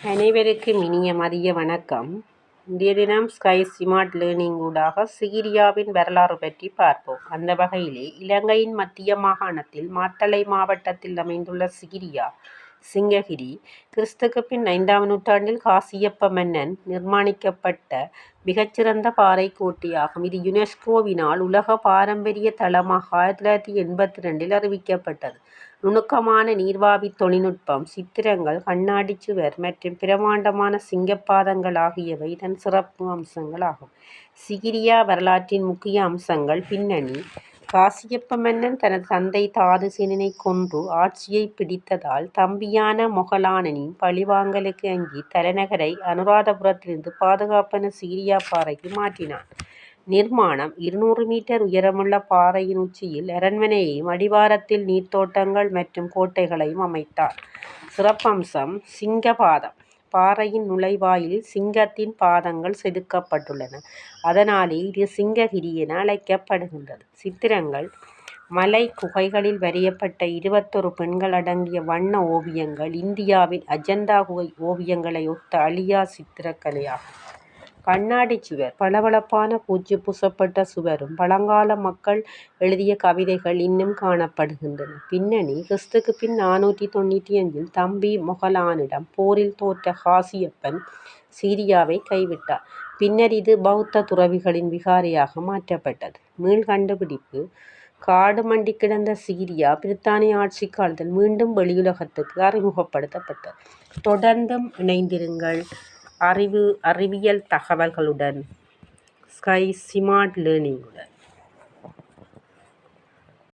அனைவருக்கும் இனிய மதிய வணக்கம். இன்றைய தினம் ஸ்கை ஸ்மார்ட் லேர்னிங் ஊடாக சிகிரியாவின் வரலாறு பற்றி பார்ப்போம். அந்த வகையிலே இலங்கையின் மத்திய மாகாணத்தில் மாத்தளை மாவட்டத்தில் அமைந்துள்ள சிகிரியா சிங்ககிரி கிறிஸ்துக்கு பின் 5ஆம் நூற்றாண்டில் காசியப்ப மன்னன் நிர்மாணிக்கப்பட்ட மிகச்சிறந்த பாறை கோட்டையாகும். இது யுனெஸ்கோவினால் உலக பாரம்பரிய தளமாக 1982 அறிவிக்கப்பட்டது. நுணுக்கமான நீர்வாவி தொழில்நுட்பம், சித்திரங்கள், கண்ணாடி சுவர் மற்றும் பிரமாண்டமான சிங்கப்பாதங்கள் ஆகியவை இதன் சிறப்பு அம்சங்களாகும். சிகிரியா வரலாற்றின் முக்கிய அம்சங்கள். பின்னணி. காசியப்ப மன்னன் தனது தந்தை தாதுசேனனை கொன்று ஆட்சியை பிடித்ததால் தம்பியான மொகலானனின் பழிவாங்கலுக்கு அஞ்சி தலைநகரை அனுராதபுரத்திலிருந்து பாதுகாப்பான சிகிரியா பாறைக்கு மாற்றினான். நிர்மாணம். 200 மீட்டர் உயரமுள்ள பாறையின் உச்சியில் அரண்மனையையும் அடிவாரத்தில் நீர்த்தோட்டங்கள் மற்றும் கோட்டைகளையும் அமைத்தார். சிறப்பம்சம். சிங்கபாதம். பாறையின் நுழைவாயிலில் சிங்கத்தின் பாதங்கள் செதுக்கப்பட்டுள்ளன. அதனாலே இது சிங்ககிரி என அழைக்கப்படுகின்றது. சித்திரங்கள். மலை குகைகளில் வரையப்பட்ட 21 பெண்கள் அடங்கிய வண்ண ஓவியங்கள் இந்தியாவின் அஜந்தா குகை ஓவியங்களை ஒத்த அழியா சித்திரக்கலையாகும். கண்ணாடி சுவர். பளபளப்பான பூச்சு பூசப்பட்ட சுவரும் பழங்கால மக்கள் எழுதிய கவிதைகள் இன்னும் காணப்படுகின்றன. பின்னணி. கிறிஸ்துக்கு பின் 495 தம்பி மொகலானிடம் போரில் தோற்ற காசியப்பன் சிகிரியாவை கைவிட்டார். பின்னர் இது பௌத்த துறவிகளின் விகாரையாக மாற்றப்பட்டது. மீள் கண்டுபிடிப்பு. காடு மண்டி கிடந்த சிகிரியா பிரித்தானிய ஆட்சி காலத்தில் மீண்டும் வெளியுலகத்துக்கு அறிமுகப்படுத்தப்பட்டது. தொடர்ந்தும் இணைந்திருங்கள் அறிவியல் தகவல்களுடன் ஸ்கை ஸ்மார்ட் லேர்னிங்குடன்.